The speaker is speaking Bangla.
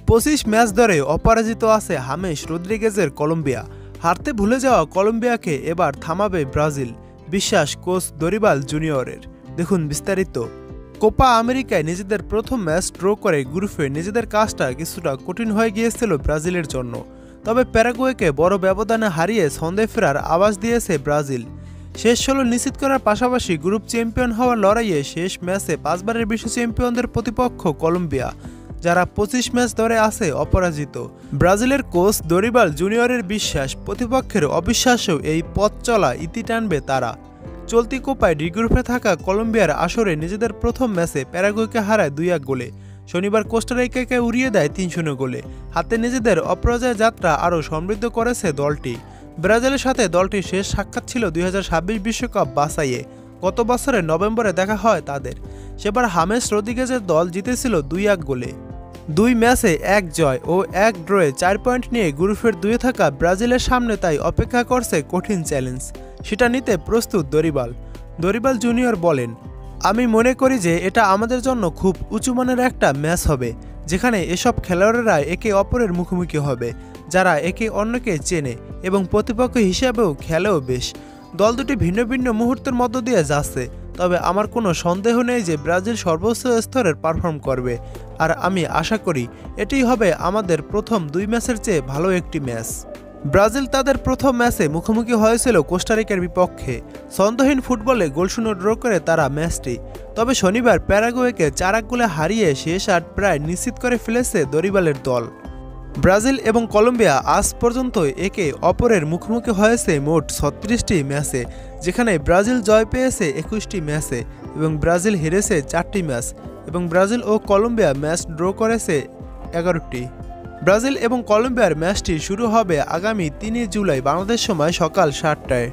25 ম্যাচ ধরে অপরাজিত আছে হামেস রদ্রিগেজের কলম্বিয়া। হারতে ভুলে যাওয়া কলম্বিয়াকে এবার থামাবে ব্রাজিল, বিশ্বাস কোচ দরিবাল জুনিয়রের। দেখুন বিস্তারিত। কোপা আমেরিকায় নিজেদের প্রথম ম্যাচ ড্র করে গ্রুপে নিজেদের কাজটা কিছুটা কঠিন হয়ে গিয়েছিল ব্রাজিলের জন্য। তবে প্যারাগুয়েকে বড় ব্যবধানে হারিয়ে ছন্দে ফেরার আভাস দিয়েছে ব্রাজিল। শেষ 16 নিশ্চিত করার পাশাপাশি গ্রুপ চ্যাম্পিয়ন হওয়ার লড়াইয়ে শেষ ম্যাচে 5 বারের বিশ্ব চ্যাম্পিয়নদের প্রতিপক্ষ কলম্বিয়া, যারা 25 ম্যাচ ধরে আছে অপরাজিত। ব্রাজিলের কোচ দরিবাল জুনিয়রের বিশ্বাস, প্রতিপক্ষের অবিশ্বাস্য এই পথ চলা ইতি টানবে তারা। চলতি কোপায় ডি গ্রুপে থাকা কলম্বিয়ার আসরে নিজেদের প্রথম ম্যাচে প্যারাগুয়েকে হারায় 2-1 গোলে। শনিবার কোস্টারিকাকে উড়িয়ে দেয় 3-0 গোলে। হাতে নিজেদের অপরাজয় যাত্রা আরও সমৃদ্ধ করেছে দলটি। ব্রাজিলের সাথে দলটির শেষ সাক্ষাৎ ছিল 2026 বিশ্বকাপ বাছাইয়ে। গত বছরের নভেম্বরে দেখা হয় তাদের। সেবার হামেস রদ্রিগেজের দল জিতেছিল 2-1 গোলে। 2 ম্যাচে 1 জয় ও 1 ড্রয়ে 4 পয়েন্ট নিয়ে গ্রুপের 2-এ থাকা ব্রাজিলের সামনে তাই অপেক্ষা করছে কঠিন চ্যালেঞ্জ। সেটা নিতে প্রস্তুত দরিবাল জুনিয়র বলেন, আমি মনে করি যে এটা আমাদের জন্য খুব উঁচুমানের একটা ম্যাচ হবে, যেখানে এসব খেলোয়াড়েরা একে অপরের মুখোমুখি হবে, যারা একে অন্যকে চেনে এবং প্রতিপক্ষ হিসেবেও খেলেও বেশ। দল দুটি ভিন্ন ভিন্ন মুহূর্তের মধ্য দিয়ে যাচ্ছে, তবে আমার কোনো সন্দেহ নেই যে ব্রাজিল সর্বোচ্চ স্তরের পারফর্ম করবে। আর আমি আশা করি এটাই হবে আমাদের প্রথম 2 ম্যাচের চেয়ে ভালো একটি ম্যাচ। ব্রাজিল তাদের প্রথম ম্যাচে মুখোমুখি হয়েছিল কোস্টারিকার বিপক্ষে। ছন্দহীন ফুটবলে গোলশূন্য ড্র করে তারা ম্যাচটি। তবে শনিবার প্যারাগুয়েকে 4-1 গোলে হারিয়ে শেষ 8 প্রায় নিশ্চিত করে ফেলেছে দরিবালের দল। ব্রাজিল এবং কলম্বিয়া আজ পর্যন্ত একে অপরের মুখোমুখি হয়েছে মোট 36টি ম্যাচে, যেখানে ব্রাজিল জয় পেয়েছে 21টি ম্যাচে এবং ব্রাজিল হেরেছে 4টি ম্যাচ এবং ব্রাজিল ও কলম্বিয়া ম্যাচ ড্র করেছে 11টি। ব্রাজিল এবং কলম্বিয়ার ম্যাচটি শুরু হবে আগামী 3 জুলাই বাংলাদেশ সময় সকাল 7টায়।